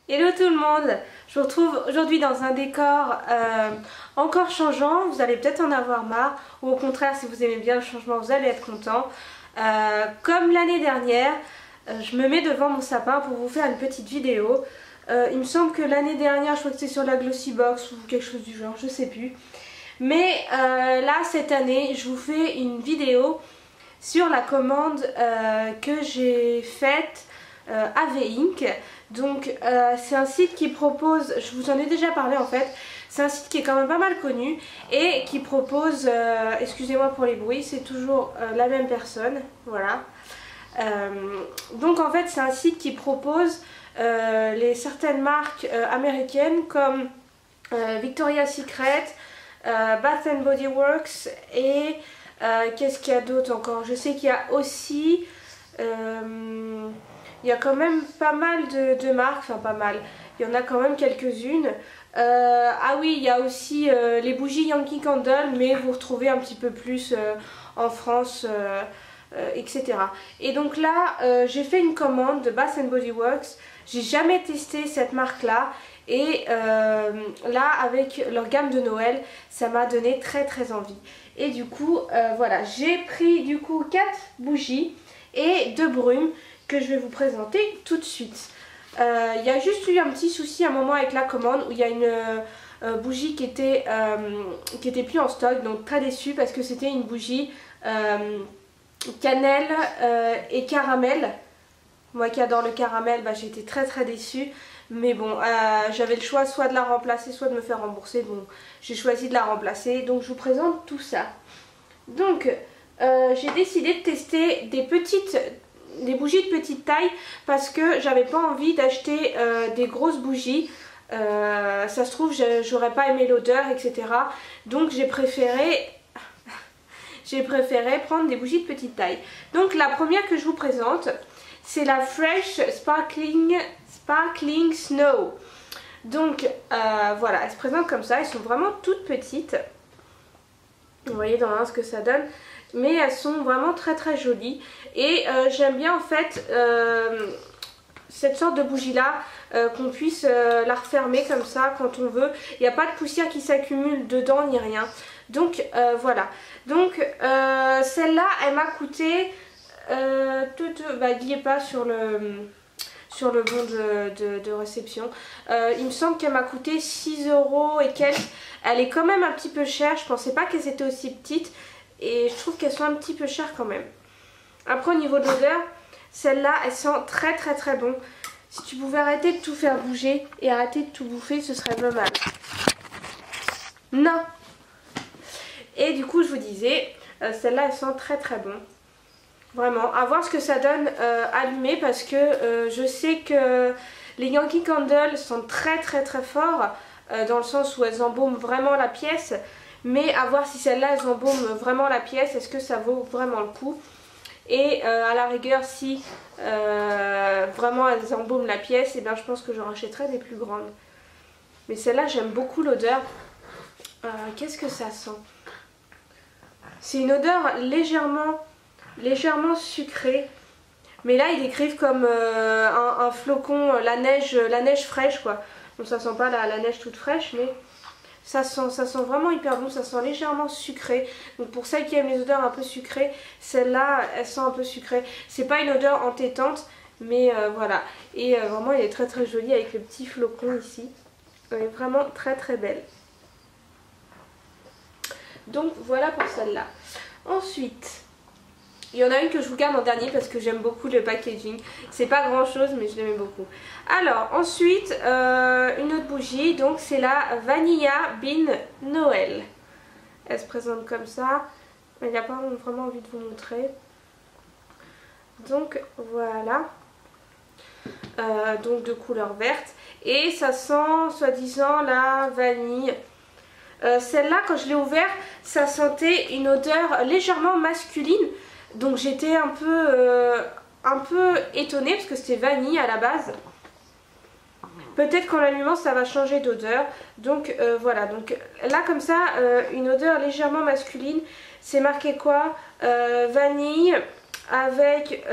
Hello tout le monde, je vous retrouve aujourd'hui dans un décor encore changeant. Vous allez peut-être en avoir marre, ou au contraire si vous aimez bien le changement vous allez être content. Comme l'année dernière, je me mets devant mon sapin pour vous faire une petite vidéo. Il me semble que l'année dernière, je crois que c'était sur la Glossybox ou quelque chose du genre, je sais plus. Mais là cette année, je vous fais une vidéo sur la commande que j'ai faite AV Ink. Donc c'est un site qui propose, je vous en ai déjà parlé en fait, c'est un site qui est quand même pas mal connu et qui propose, excusez-moi pour les bruits, c'est toujours la même personne, voilà. Donc en fait c'est un site qui propose certaines marques américaines comme Victoria's Secret, Bath and Body Works et qu'est-ce qu'il y a d'autre encore? Je sais qu'il y a aussi... il y a quand même pas mal de marques, enfin pas mal, il y en a quand même quelques-unes. Ah oui, il y a aussi les bougies Yankee Candle, mais vous retrouvez un petit peu plus en France, etc. Et donc là, j'ai fait une commande de Bath and Body Works. J'ai jamais testé cette marque-là. Et là, avec leur gamme de Noël, ça m'a donné très envie. Et du coup, voilà, j'ai pris du coup 4 bougies et 2 brumes que je vais vous présenter tout de suite. Il y a juste eu un petit souci à un moment avec la commande où il y a une bougie qui était plus en stock, donc très déçue parce que c'était une bougie cannelle et caramel. Moi qui adore le caramel, bah, j'ai été très déçue. Mais bon, j'avais le choix soit de la remplacer, soit de me faire rembourser. Bon, j'ai choisi de la remplacer, donc je vous présente tout ça. Donc, j'ai décidé de tester des bougies de petite taille parce que j'avais pas envie d'acheter des grosses bougies. Ça se trouve j'aurais pas aimé l'odeur, etc. Donc j'ai préféré prendre des bougies de petite taille. Donc la première que je vous présente, c'est la Fresh Sparkling Snow. Donc voilà, elles se présentent comme ça, elles sont vraiment toutes petites. Vous voyez dans l'un ce que ça donne, mais elles sont vraiment très jolies. Et j'aime bien en fait cette sorte de bougie là, qu'on puisse la refermer comme ça quand on veut. Il n'y a pas de poussière qui s'accumule dedans ni rien. Donc voilà. Donc celle-là elle m'a coûté, bah il n'y est pas sur le bon de réception. Il me semble qu'elle m'a coûté 6 € et quelques. Elle est quand même un petit peu chère. Je pensais pas qu'elles étaient aussi petites. Et je trouve qu'elles sont un petit peu chères quand même. Après au niveau de l'odeur, celle-là elle sent très bon. Si tu pouvais arrêter de tout faire bouger et arrêter de tout bouffer, ce serait pas mal. Non. Et du coup je vous disais, celle-là elle sent très bon. Vraiment, à voir ce que ça donne allumé parce que je sais que les Yankee Candle sont très forts dans le sens où elles embaument vraiment la pièce. Mais à voir si celle-là elles embaument vraiment la pièce, est-ce que ça vaut vraiment le coup. Et à la rigueur si vraiment elles embaument la pièce, et bien je pense que j'en rachèterai des plus grandes. Mais celle-là j'aime beaucoup l'odeur. Qu'est-ce que ça sent? C'est une odeur légèrement sucrée, mais là ils décrivent comme un flocon, la neige fraîche quoi. Donc ça sent pas la neige toute fraîche, mais ça sent vraiment hyper bon, ça sent légèrement sucré. Donc pour celles qui aiment les odeurs un peu sucrées, celle-là elle sent un peu sucrée. C'est pas une odeur entêtante, mais voilà. Et vraiment elle est très jolie avec le petit flocon ici. Elle est vraiment très belle. Donc voilà pour celle-là. Ensuite, il y en a une que je vous garde en dernier parce que j'aime beaucoup le packaging. C'est pas grand chose mais je l'aimais beaucoup. Alors ensuite une autre bougie, donc c'est la Vanilla Bean Noël. Elle se présente comme ça. Il n'y a pas vraiment envie de vous montrer. Donc voilà. Donc de couleur verte. Et ça sent soi-disant la vanille. Celle-là quand je l'ai ouverte, ça sentait une odeur légèrement masculine. Donc j'étais un peu étonnée parce que c'était vanille à la base. Peut-être qu'en l'allumant ça va changer d'odeur. Donc voilà, donc là comme ça, une odeur légèrement masculine. C'est marqué quoi? Vanille avec,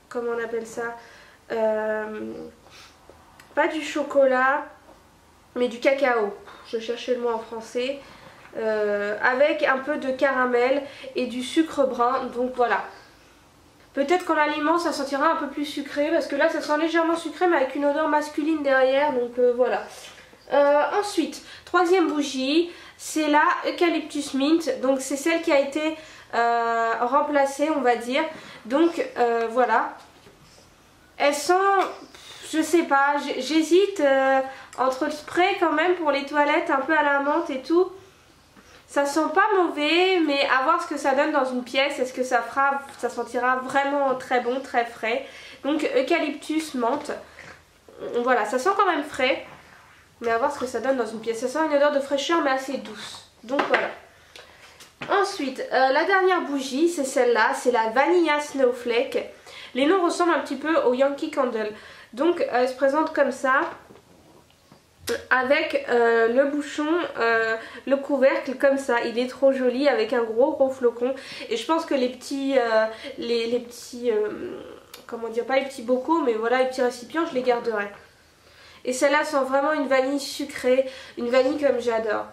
comment on appelle ça? pas du chocolat, mais du cacao. Je cherchais le mot en français. Avec un peu de caramel et du sucre brun, donc voilà. Peut-être qu'en l'aliment ça sentira un peu plus sucré, parce que là ça sent légèrement sucré mais avec une odeur masculine derrière, donc voilà. Ensuite, troisième bougie, c'est la Eucalyptus Mint, donc c'est celle qui a été remplacée on va dire, donc voilà. Elle sent, je sais pas, j'hésite entre le spray quand même pour les toilettes, un peu à la menthe et tout. Ça sent pas mauvais, mais à voir ce que ça donne dans une pièce. Est-ce que ça sentira vraiment très bon, très frais. Donc eucalyptus, menthe. Voilà, ça sent quand même frais. Mais à voir ce que ça donne dans une pièce. Ça sent une odeur de fraîcheur mais assez douce. Donc voilà. Ensuite, la dernière bougie, c'est celle-là. C'est la Vanilla Snowflake. Les noms ressemblent un petit peu au Yankee Candle. Donc elle se présente comme ça. Avec le bouchon, le couvercle comme ça, il est trop joli avec un gros flocon. Et je pense que les petits, comment dire, pas les petits bocaux, mais voilà, les petits récipients, je les garderai. Et celle-là sent vraiment une vanille sucrée, une vanille comme j'adore.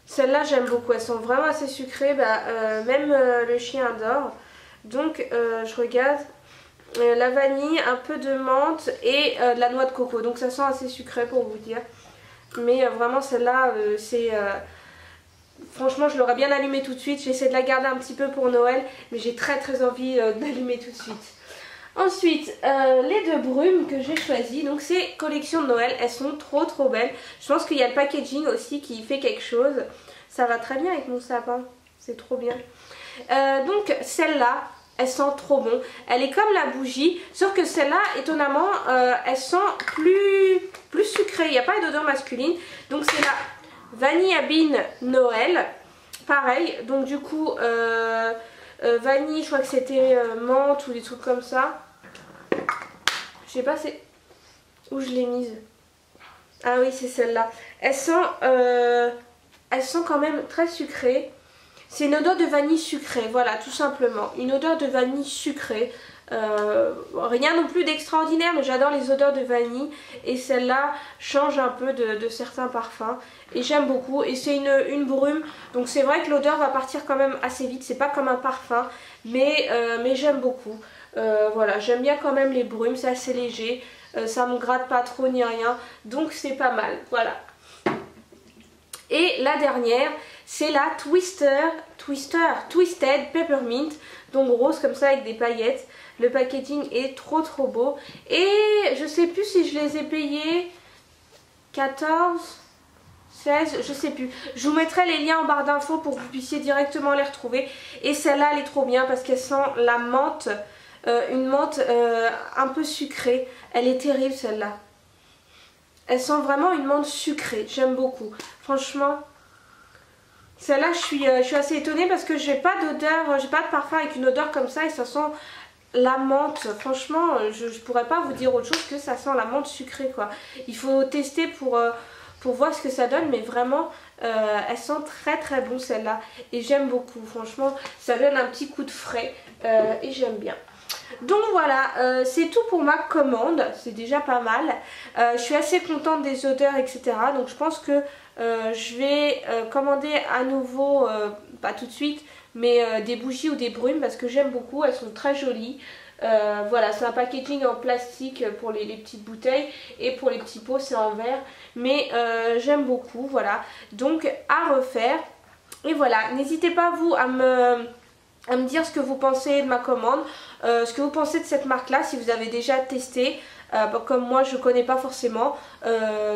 Celle-là j'aime beaucoup, elles sont vraiment assez sucrées, même le chien adore. Donc je regarde. La vanille, un peu de menthe et de la noix de coco, donc ça sent assez sucré pour vous dire, mais vraiment celle-là c'est franchement je l'aurais bien allumée tout de suite. J'essaie de la garder un petit peu pour Noël, mais j'ai très envie d'allumer tout de suite. Ensuite les deux brumes que j'ai choisies, donc c'est collection de Noël, elles sont trop belles. Je pense qu'il y a le packaging aussi qui fait quelque chose, ça va très bien avec mon sapin, c'est trop bien. Donc celle-là, elle sent trop bon. Elle est comme la bougie, sauf que celle-là, étonnamment, elle sent plus sucrée. Il n'y a pas d'odeur masculine. Donc c'est la Vanilla Bean Noël. Pareil. Donc du coup, vanille, je crois que c'était menthe ou des trucs comme ça. Je sais pas où je l'ai mise. Ah oui, c'est celle-là. Elle sent quand même très sucrée. C'est une odeur de vanille sucrée, voilà, tout simplement. Une odeur de vanille sucrée. Rien non plus d'extraordinaire, mais j'adore les odeurs de vanille. Et celle-là change un peu de certains parfums. Et j'aime beaucoup. Et c'est une brume. Donc c'est vrai que l'odeur va partir quand même assez vite. C'est pas comme un parfum. Mais j'aime beaucoup. Voilà, j'aime bien quand même les brumes. C'est assez léger. Ça me gratte pas trop ni rien. Donc c'est pas mal. Voilà. Et la dernière, c'est la Twisted Peppermint, donc rose comme ça avec des paillettes. Le packaging est trop beau. Et je sais plus si je les ai payés 14, 16, je sais plus. Je vous mettrai les liens en barre d'infos pour que vous puissiez directement les retrouver. Et celle-là, elle est trop bien parce qu'elle sent la menthe, une menthe un peu sucrée. Elle est terrible celle-là. Elle sent vraiment une menthe sucrée, j'aime beaucoup. Franchement, celle-là je suis assez étonnée parce que j'ai pas d'odeur, j'ai pas de parfum avec une odeur comme ça et ça sent la menthe. Franchement, je pourrais pas vous dire autre chose que ça sent la menthe sucrée quoi. Il faut tester pour voir ce que ça donne, mais vraiment elle sent très bon celle-là. Et j'aime beaucoup, franchement, ça donne un petit coup de frais et j'aime bien. Donc voilà, c'est tout pour ma commande, c'est déjà pas mal. Je suis assez contente des odeurs, etc. Donc je pense que je vais commander à nouveau, pas tout de suite, mais des bougies ou des brumes parce que j'aime beaucoup, elles sont très jolies. Voilà, c'est un packaging en plastique pour les petites bouteilles et pour les petits pots c'est en verre. Mais j'aime beaucoup, voilà. Donc à refaire. Et voilà, n'hésitez pas vous à me dire ce que vous pensez de ma commande, ce que vous pensez de cette marque là si vous avez déjà testé, comme moi je connais pas forcément,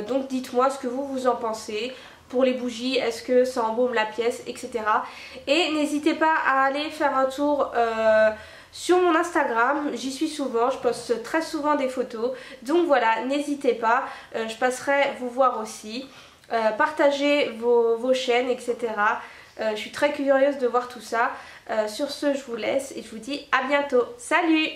donc dites-moi ce que vous en pensez. Pour les bougies, est-ce que ça embaume la pièce, etc. Et n'hésitez pas à aller faire un tour sur mon Instagram, j'y suis souvent, je poste très souvent des photos, donc voilà, n'hésitez pas, je passerai vous voir aussi, partagez vos chaînes, etc. Je suis très curieuse de voir tout ça. Sur ce, je vous laisse et je vous dis à bientôt. Salut!